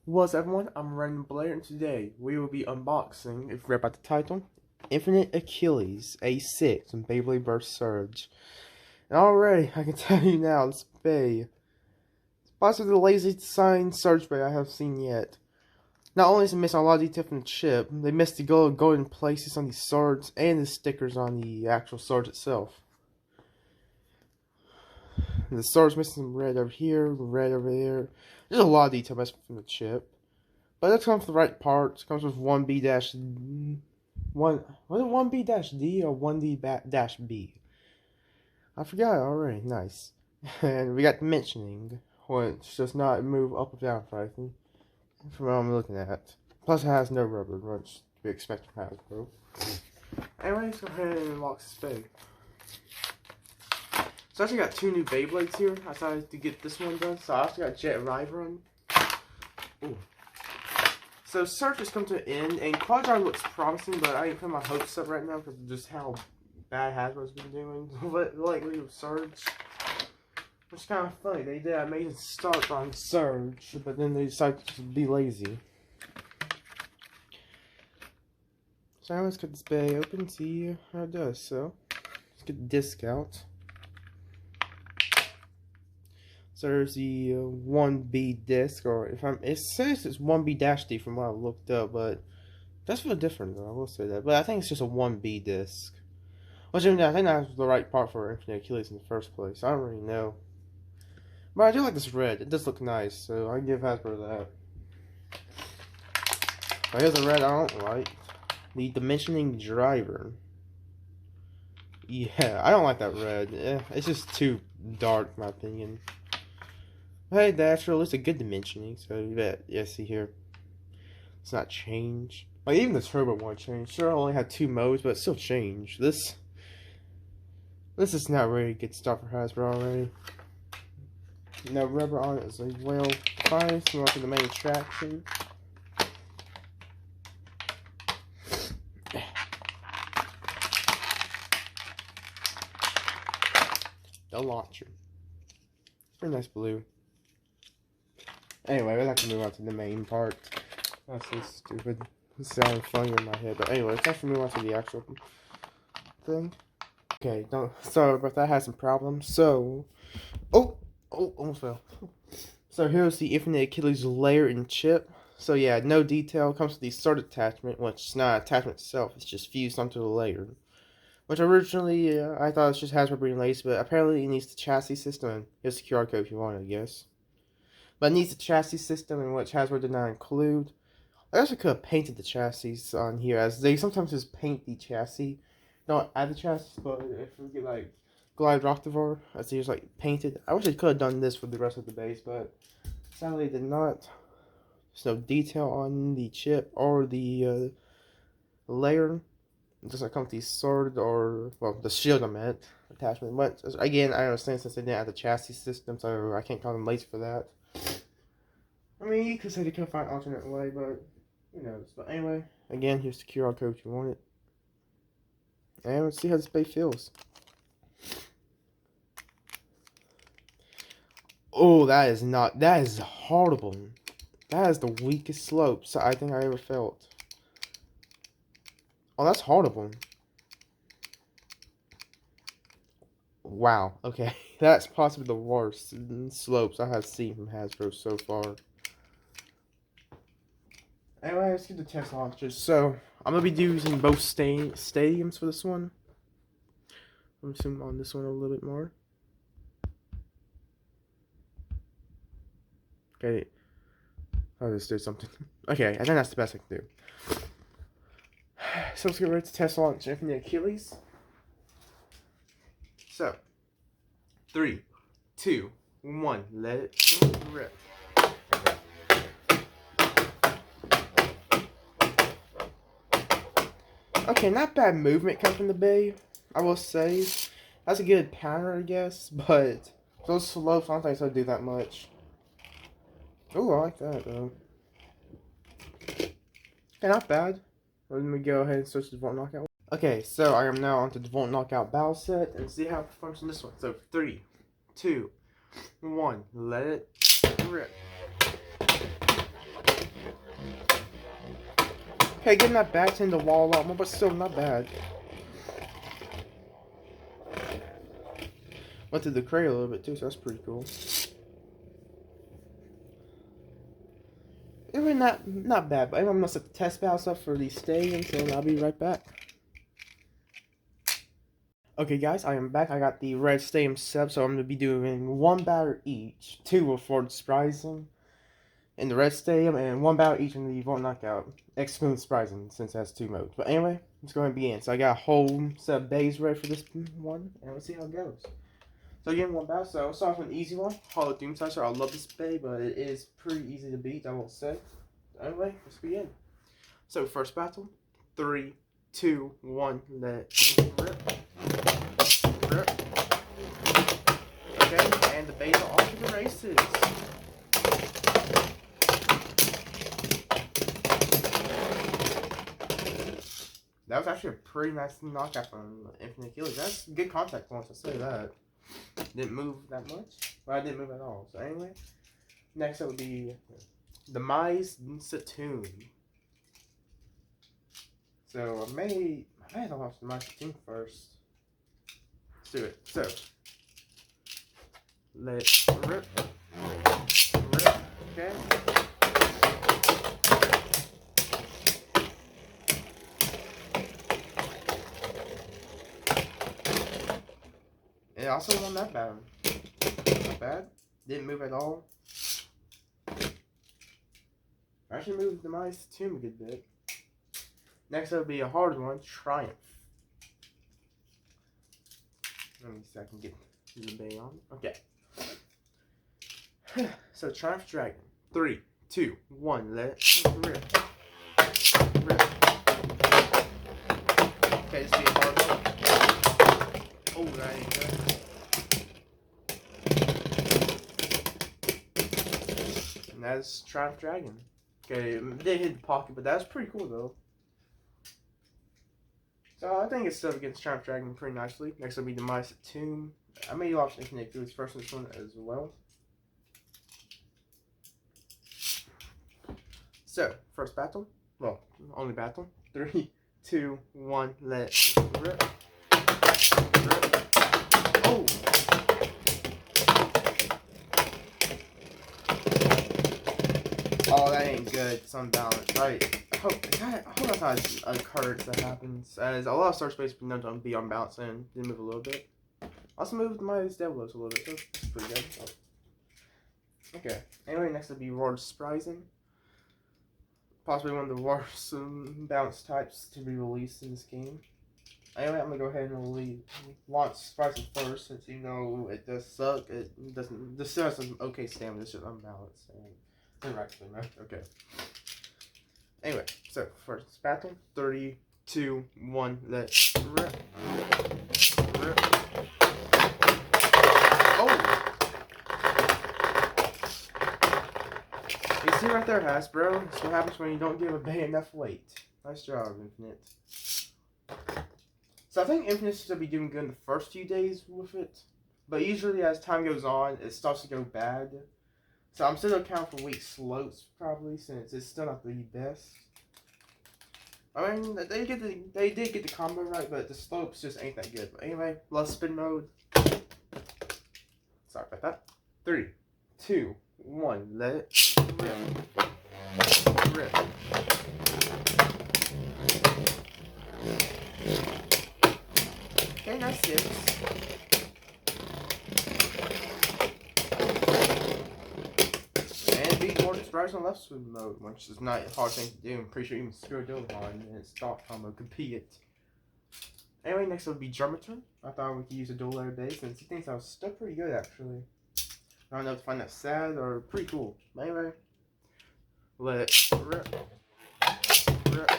What's up, everyone? I'm Random Blair, and today we will be unboxing, if you read about the title, Infinte Achilles A6 and Beyblade Burst Surge. And already, I can tell you now, this bay is possibly the laziest designed Surge bay I have seen yet. Not only is it missing a lot of detail from the chip, they missed the golden places on the swords and the stickers on the actual sword itself. The sword's missing some red over here, red over there. There's a lot of detail missing from the chip. But that comes with the right parts. It comes with 1B-1, was it 1B-D or 1D-B? I forgot already. Nice. And we got dimensioning, which does not move up or down for anything, from what I'm looking at. Plus it has no rubber, which we expect from Hasbro. Anyway, let's go ahead and unbox this bag. So I actually got two new Beyblades here. I decided to get this one done. So I also got Jet Ride Run. Ooh. So Surge has come to an end, and Quadrive looks promising, but I ain't putting my hopes up right now because of just how bad Hasbro's been doing lately with Surge. Which is kind of funny. They did an amazing start on Surge, but then they decided to be lazy. So let's get this bay open, see how it does. So let's get the disc out. So there's the 1B disc, or it says it's 1B-D from what I looked up, but that's really different though, I will say that. But I think it's just a 1B disc. Which I think that's the right part for Infinte Achilles in the first place. I don't really know. But I do like this red, it does look nice, so I give Hasbro that. But here's the red I don't like. The dimensioning driver. Yeah, I don't like that red. It's just too dark in my opinion. Hey, the actual is a good dimensioning, so you bet. Yeah, see here. It's not changed. Like, even the turbo one changed. Sure, I only had two modes, but it still changed. This is not really good stuff for Hasbro already. No rubber on it as well. Fine, so to the main attraction. The launcher. Pretty nice blue. Anyway, we'll have to move on to the main part. That's so stupid. It sounded funny in my head. But anyway, let's actually move on to the actual thing. Okay, sorry about that. I had some problems. So, almost fell. So here's the Infinte Achilles layer and chip. So yeah, no detail. Comes with the sword attachment, which is not an attachment itself. It's just fused onto the layer. Which originally, I thought it was just Hasbro being lazy, but apparently it needs the chassis system. And here's the QR code if you want it, I guess. But it needs the chassis system, in which Hasbro did not include. I guess I could have painted the chassis on here, as they sometimes just paint the chassis. Don't add the chassis, but if we get like Glide Roctivar, as he's like painted. I wish I could have done this for the rest of the base, but sadly did not. There's no detail on the chip or the layer. It doesn't come with the sword or, well, the shield I meant, attachment. But again, I understand since they didn't have the chassis system, so I can't call them lazy for that. I mean, you could say they could find an alternate way, but who knows. But anyway, again, here's the QR code if you want it. And let's see how this bay feels. Oh, that is horrible. That is the weakest slopes I think I ever felt. Oh, that's horrible. Wow, okay. That's possibly the worst slopes I have seen from Hasbro so far. Anyway, let's get the test launchers. So, I'm going to be using both stadiums for this one. I'm zooming on this one a little bit more. Okay. I'll just do something. Okay, I think that's the best I can do. So let's get ready to test launch Infinte Achilles. So, 3, 2, 1, let it rip. Okay, not bad movement coming from the bay, I will say. That's a good counter, I guess, but those slow I don't think I do that much. Oh, I like that though. Okay, not bad. Let me go ahead and switch to Volt Knockout. Okay, so I am now onto the Volt Knockout battle set and see how it performs on this one. So 3, 2, 1, let it rip. Okay, getting that back to the wall a lot more, but still not bad. Went through the crate a little bit too, so that's pretty cool. It was not bad, but I'm gonna set the test battles up for these stadiums, and I'll be right back. Okay, guys, I am back. I got the red stadium sub, so I'm gonna be doing one battle each, 2 for surprising in the red stadium, and 1 battle each in the Vault Knockout. Excluding surprising, since it has 2 modes. But anyway, let's go ahead and begin. So I got a whole set of bays ready for this one, and let's see how it goes. So again, 1 battle. So I'll start with an easy one. Hollow Doom Slicer. I love this bay, but it is pretty easy to beat, I will say. Anyway, let's begin. So first battle, 3, 2, 1, let's rip. Rip. Okay, and the bays are off to the races. That was actually a pretty nice knockout from Infinte Achilles. That's good contact points, I'll say that. Didn't move that much. Well, I didn't move at all. So anyway, next up would be the Mize Satoon. So I may have to watch the Mize Satoon first. Let's do it. So let's rip. Rip. Okay. It also won that battle. Not bad. Didn't move at all. I actually moved the Mize Satoon a good bit. Next up would be a hard one, Triumph. Let me see if I can get the bay on. Okay. So Triumph Dragon. 3, 2, 1, let's rip. Rip. Okay, this will be a hard one. Oh, that ain't good. And that's Triumph Dragon. Okay, it did hit the pocket, but that's pretty cool though. So I think it's still against Triumph Dragon pretty nicely. Next will be the Mize Satoon. I may watch Infinte Achilles first in this one as well. So, first battle. Well, only battle. 3, 2, 1, let's rip. Rip. Oh! Oh, that ain't good. It's unbalanced. Right. I hope that's not an occurrence that happens. As a lot of Star Space known to be unbalanced and did move a little bit. Also moved my Devilos a little bit, so it's pretty good. Oh. Okay. Anyway, next will be World Surprising. Possibly one of the worst balanced types to be released in this game. Anyway, I'm gonna go ahead and launch Surprising first, since you know it does suck. It doesn't. This still has some okay stamina. It's just unbalanced. Actually, no. Okay. Anyway, so first battle, 3, 2, 1, let's rip. Rip. Oh! You see right there, Hasbro? That's what happens when you don't give a bay enough weight. Nice job, Infinite. So I think Infinite should be doing good in the first few days with it, but usually as time goes on, it starts to go bad. So I'm still accounting for weak slopes probably, since it's still not the best. I mean, they did get the combo right, but the slopes just ain't that good. But anyway, let's spin mode. Sorry about that. 3, 2, 1, let it rip. Rip. Okay, nice hits. Surprise on left swim mode, which is not a hard thing to do. I'm pretty sure even Spiridon and its dot combo could beat it. Anyway, next would be Germaton. I thought we could use a dual layer base, and he thinks I was still pretty good actually. I don't know if I find that sad or pretty cool. But anyway, let's rip. Rip.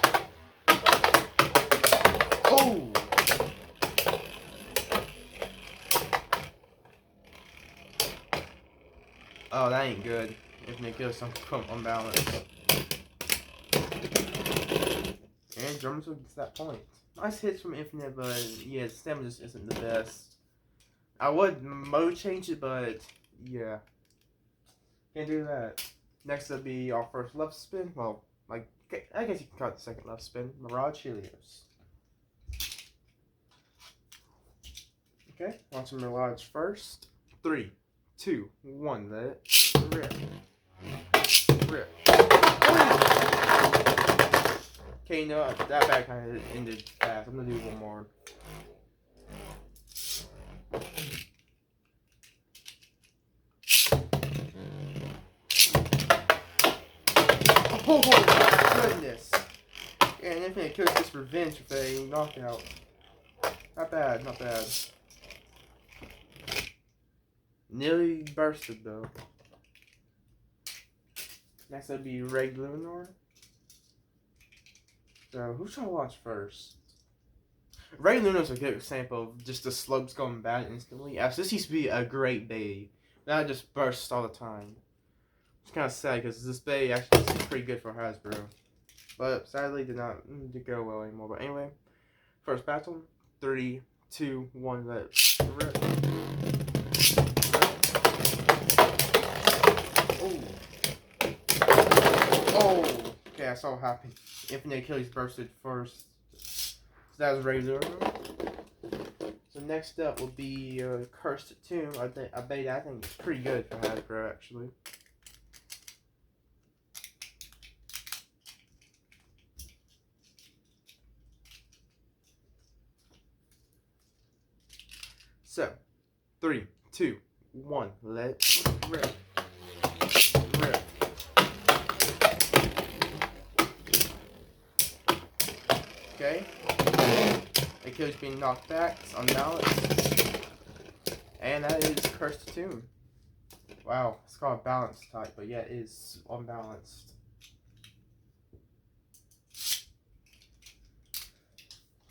Oh! Oh, that ain't good. Infinite kills some unbalanced. And Germaton gets that point. Nice hits from Infinite, but yeah, the stamina just isn't the best. I would mode change it, but yeah. Can't do that. Next will be our first left spin. Well, like, I guess you can call it the second left spin. Mirage Helios. Okay, launch Mirage first. 3, 2, 1, let it rip. Rip. Okay, you know what? That bag kind of ended fast. I'm gonna do one more. Oh my goodness! And Infinte Achilles gets revenge with a knockout. Not bad, not bad. Nearly bursted though. Next would be Ray Lunar. So who should I launch first? Ray Lunar's a good example of just the slopes going bad instantly. As this used to be a great bay. Now it just bursts all the time. It's kind of sad because this bay actually is pretty good for Hasbro. But sadly did not go well anymore. But anyway, first battle. 3, 2, 1, let's rip. Oh, okay, I saw what happened. Infinte Achilles bursted first. So that was regular. So next up will be Cursed Tomb. I think it's pretty good for Hasbro actually. So 3, 2, 1, let's rip. Rip. Okay. Achilles being knocked back, it's unbalanced. And that is Cursed Tomb. Wow, it's called balanced type, but yeah, it is unbalanced.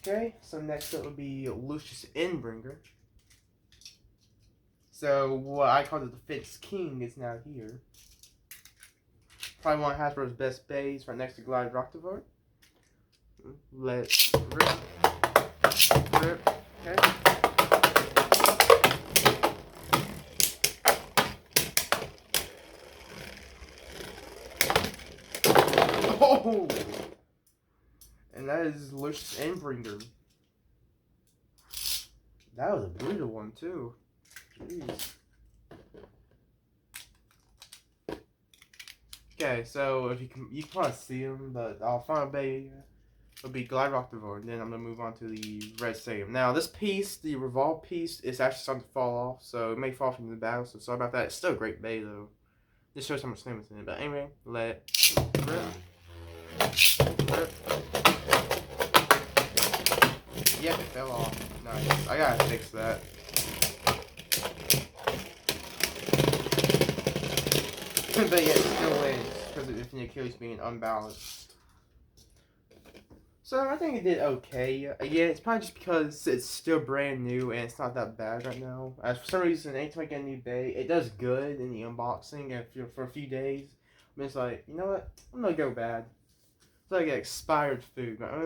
Okay, so next up would be Lucius Endbringer. So what I called the Defense King is now here. Probably one of Hasbro's best bays right next to Glide Rocktavart. Let's rip. Rip. Okay. Oh! And that is Lucius Endbringer. That was a brutal one too. Jeez. Okay, so if you can probably see him, but our final bay will be Glide Rocktavart, and then I'm gonna move on to the Red Stadium. Now this piece, the revolve piece, is actually starting to fall off, so it may fall from the battle. So sorry about that. It's still a great bay though. This shows how much slim it's in it. But anyway, let rip. Rip. Yep, it fell off. Nice. I gotta fix that. But yeah, it still wins because of Infinte Achilles being unbalanced. So I think it did okay. Yeah, it's probably just because it's still brand new and it's not that bad right now. As for some reason, anytime I get a new bay, it does good in the unboxing and for a few days. I mean, it's like, you know what? I'm gonna go bad. It's like expired food. I'm gonna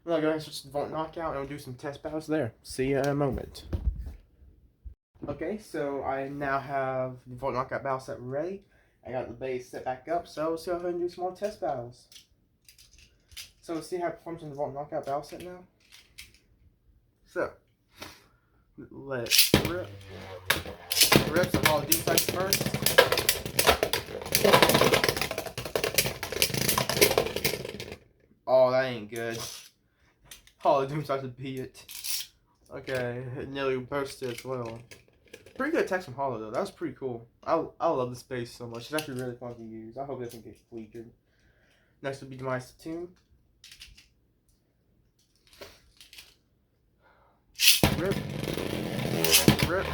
go ahead and switch to Vault Knockout and I'll do some test battles there. See you in a moment. Okay, so I now have the Vault Knockout battle set ready. I got the base set back up, so let's go ahead and do some more test battles. So let's see how it performs in the Vault Knockout battle set now. So, let's rip. Rip, so all the deep sides first. Oh, that ain't good. Hollow Doom starts to beat it. Okay, it nearly bursted as well. Pretty good attacks from Hollow though. That was pretty cool. I love this base so much. It's actually really fun to use. I hope it doesn't get featured. Next will be Demise Tomb. Rip. Rip.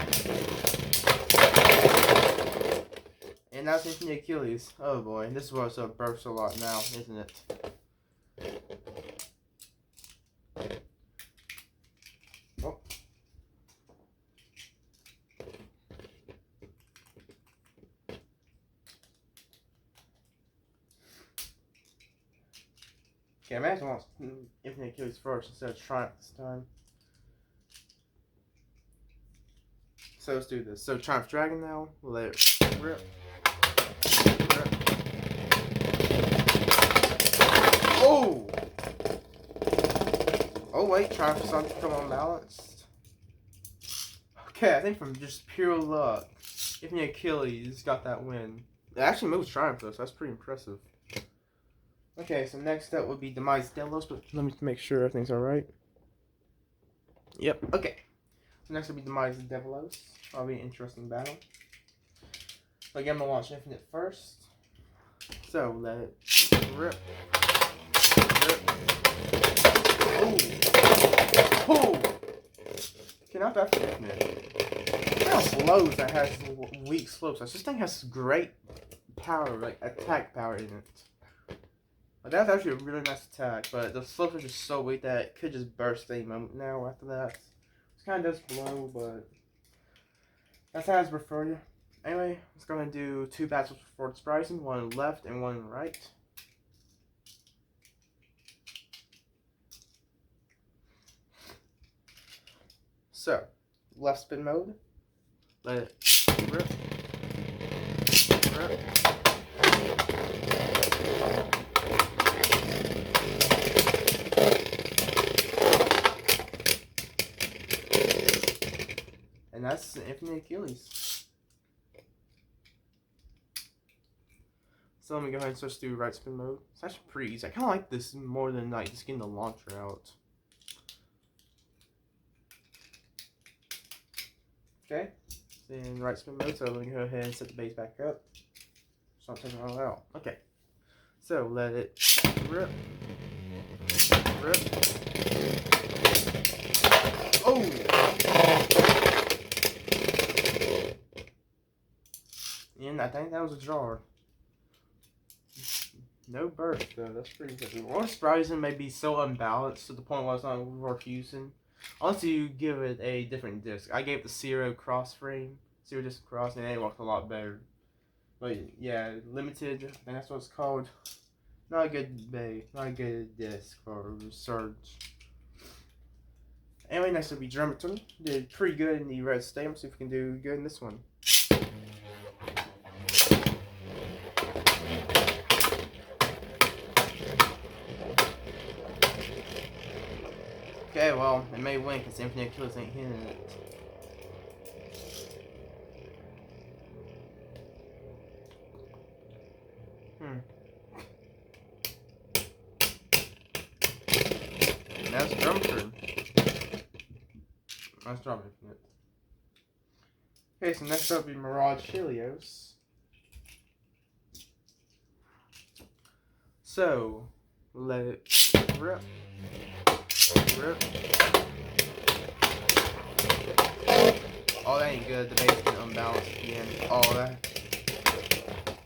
And that's Infinte Achilles. Oh boy, this is what's bursts a lot now, isn't it? Oh. Okay, I imagine I want Infinte Achilles first instead of Triumph this time. So let's do this. So Triumph Dragon now. Let it rip. Rip. Oh wait, trying for something to come unbalanced. Okay, I think from just pure luck, Infinte Achilles got that win. It actually moves Triumph though, so that's pretty impressive. Okay, so next up would be Demise Delos, but let me make sure everything's alright. Yep, okay. So next will be Demise Delos. That'll be an interesting battle. But again, I'm gonna launch Infinite first. So let it rip. Rip. Oh! Oh! Okay, not bad for Infinite. Look how slows that has weak slopes. This thing has great power, like attack power in it. But that's actually a really nice attack, but the slopes are just so weak that it could just burst any moment now after that. It kind of does blow, but that's Hasbro for you. Anyway, let's go ahead and do 2 battles for surprising, one left and one right. So, left spin mode. Let it rip. Rip. And that's Infinte Achilles. So let me go ahead and switch to right spin mode. It's actually pretty easy. I kind of like this more than like just getting the launcher out. Okay, then right spin mode. So let me go ahead and set the base back up. So I'm taking it all out. Okay, so let it rip, rip. Oh! And I think that was a draw. No burst though, that's pretty good. Or surprising may be so unbalanced to the point where it's not worth using. Unless you give it a different disc. I gave it the 0 cross frame, 0 disc cross, and it worked a lot better. But yeah, limited, and that's what it's called. Not a good disc for Surge. Anyway, next will be Drummerton. Did pretty good in the red state. Let's see if we can do good in this one. Okay, well, it may win because Infinte Achilles ain't hitting it. And that's Drumford. Nice job, Infinite. Okay, so next up will be Mirage Helios. So, let it rip. Rip. Oh, that ain't good. The base getting unbalanced again. Oh,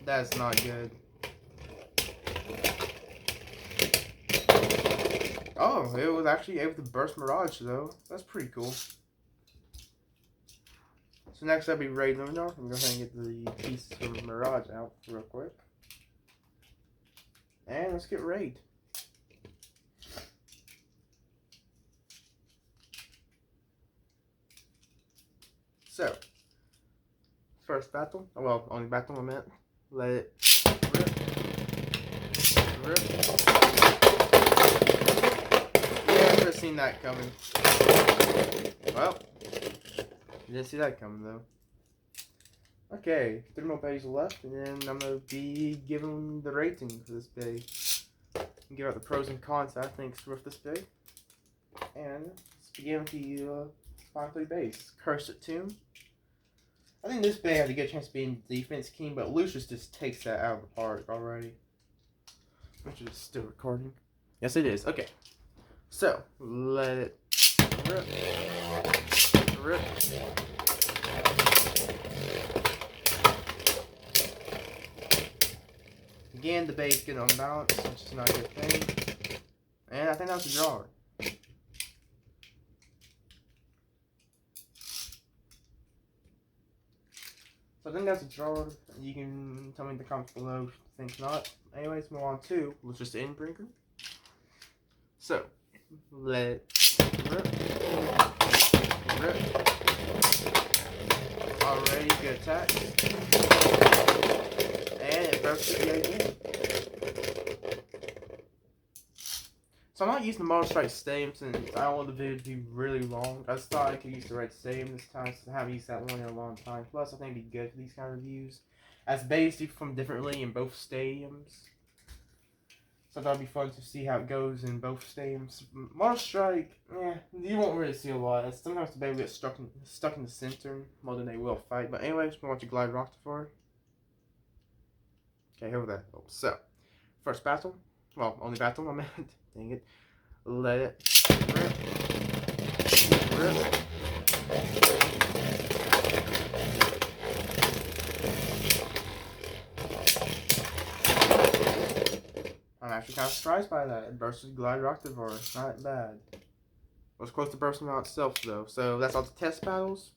that's not good. Oh, it was actually able to burst Mirage though. That's pretty cool. So next up will be Raid Luminar. I'm going to go ahead and get the pieces from Mirage out real quick. And let's get Raid. So, first battle, well, only battle I meant. Let it rip. Rip. Yeah, I should have seen that coming. Well, didn't see that coming though. Okay, 3 more pages left, and then I'm going to be giving the rating for this bay. Give out the pros and cons I think with this bay. And let's begin with the final 3 base. Cursed Tomb. I think this bay has a good chance of being defense king, but Lucius just takes that out of the park already. Which is still recording. Yes, it is. Okay. So, let it rip. Rip. Again, the base getting unbalanced, which is not a good thing. And I think that's a draw. So I think that's a draw. You can tell me in the comments below if you think not. Anyways, move on to Lucius the Endbreaker. So, let it rip. Rip. Already good attack. And it bursts the again. So I'm not using the Motor Strike stem since I don't want the video to be really long. I just thought I could use the red stem this time since I haven't used that one in a long time. Plus, I think it'd be good for these kind of reviews, as bays differ from differently in both stadiums. So that'll be fun to see how it goes in both stadiums. Motor Strike, you won't really see a lot. Sometimes the bay will get stuck in the center more than they will fight. But anyways, we'll watch a glide rock for. Okay, here we go. So, first battle. Well, only battle I meant. Dang it. Let it rip. Rip. I'm actually kind of surprised by that. It bursted Glide Rocktivore. Not bad. It was close to bursting out itself, though. So that's all the test battles.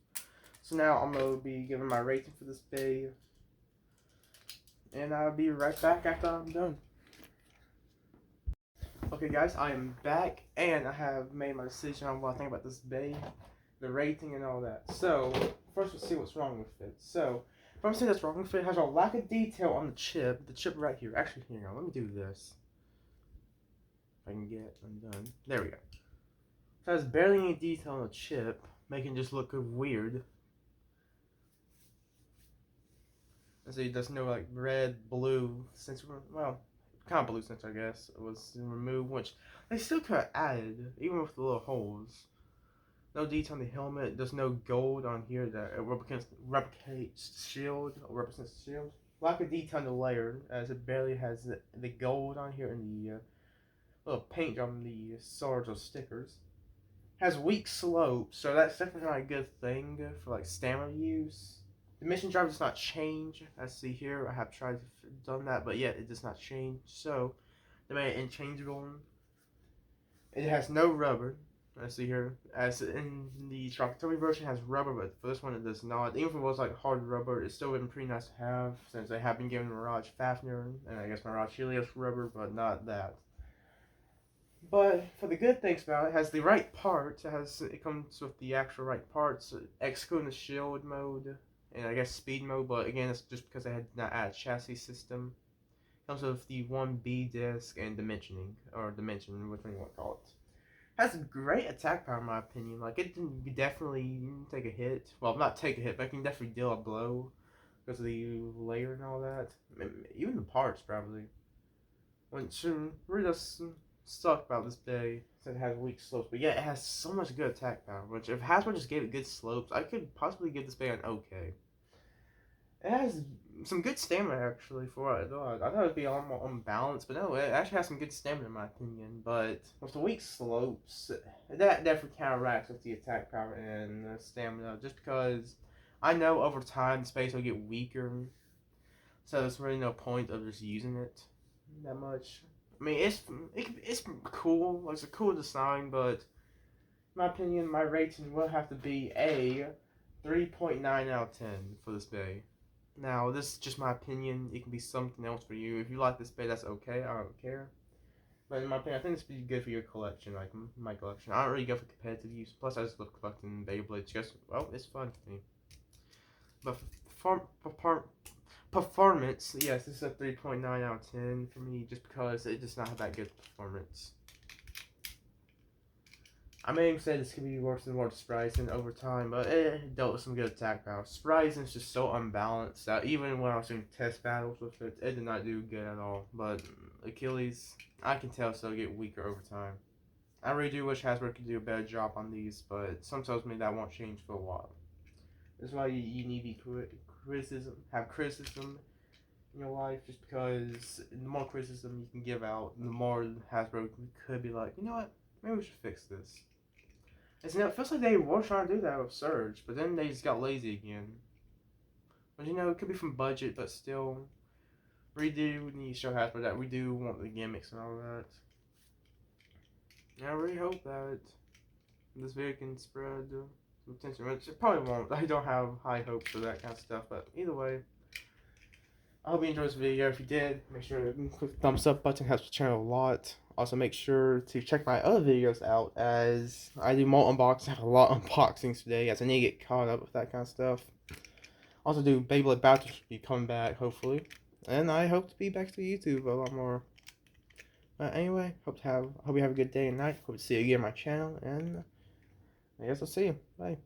So now I'm going to be giving my rating for this bay. And I'll be right back after I'm done. Okay, guys, I am back. And I have made my decision on what I think about this bay. The rating and all that. So, first we'll see what's wrong with it. So, first thing that's wrong with it, it has a lack of detail on the chip. The chip right here. Actually, here, let me do this. If I can get undone. There we go. So it has barely any detail on the chip, making it just look weird. And so there's no like red, blue sensor. Well, kind of blue sensor, I guess. It was removed, which they still could have added, even with the little holes. No detail on the helmet. There's no gold on here that replicates shield or represents the shield. Lack of detail on the layer, as it barely has the gold on here and the little paint on the swords or stickers. Has weak slope, so that's definitely not a good thing for like stamina use. The mission drive does not change. As see here, I have tried to done that, but yet it does not change. So they made it interchangeable. It has no rubber. I see here, as in the Shocktopia version has rubber, but for this one it does not. Even if it was like hard rubber, it's still been pretty nice to have, since they have been given Mirage Fafnir, and I guess Mirage Helios rubber, but not that. But for the good things about it, it has the right parts. It comes with the actual right parts, excluding the shield mode, and I guess speed mode, but again, it's just because they had not added a chassis system. It comes with the 1B disc and dimensioning, or dimension, which one you want to call it. Has great attack power in my opinion. Like, it can definitely take a hit. Well, not take a hit, but it can definitely deal a blow because of the layer and all that. Even the parts, probably. Which really does suck about this bay, since it has weak slopes. But yeah, it has so much good attack power. Which, if Hasbro just gave it good slopes, I could possibly give this bay an okay. It has some good stamina, actually, for what I thought. I thought it would be a lot more unbalanced, but no, it actually has some good stamina, in my opinion. But with the weak slopes, that definitely counteracts with the attack power and the stamina, just because I know over time the space will get weaker, so there's really no point of just using it that much. I mean, it's cool, it's a cool design, but in my opinion, my rating will have to be a 3.9 out of 10 for this bay. Now, this is just my opinion. It can be something else for you. If you like this bay, that's okay. I don't care. But in my opinion, I think this would be good for your collection, like my collection. I don't really go for competitive use. Plus, I just love collecting Beyblades. Just, well, it's fun for me. But performance, yes, this is a 3.9 out of 10 for me, just because it does not have that good performance. I may have said this could be worse than Lord Spryzen over time, but it dealt with some good attack power. Spryzen's just so unbalanced that even when I was doing test battles with it, it did not do good at all. But Achilles, I can tell, so get weaker over time. I really do wish Hasbro could do a better job on these, but some tells me that won't change for a while. That's why you need to have criticism in your life, just because the more criticism you can give out, the more Hasbro could be like, you know what, maybe we should fix this. And so, it feels like they were trying to do that with Surge, but then they just got lazy again. But you know, it could be from budget, but still, we do need to show Hasbro that we do want the gimmicks and all that. And I really hope that this video can spread some attention, which it probably won't. I don't have high hopes for that kind of stuff, but either way, I hope you enjoyed this video. If you did, make sure to click the thumbs up button. It helps the channel a lot. Also, make sure to check my other videos out, as I do more unboxings. I have a lot of unboxings today, as I need to get caught up with that kind of stuff. Also, do Beyblade Battle should be coming back, hopefully. And I hope to be back to YouTube a lot more. Anyway, hope you have a good day and night. Hope to see you again on my channel, and I guess I'll see you. Bye.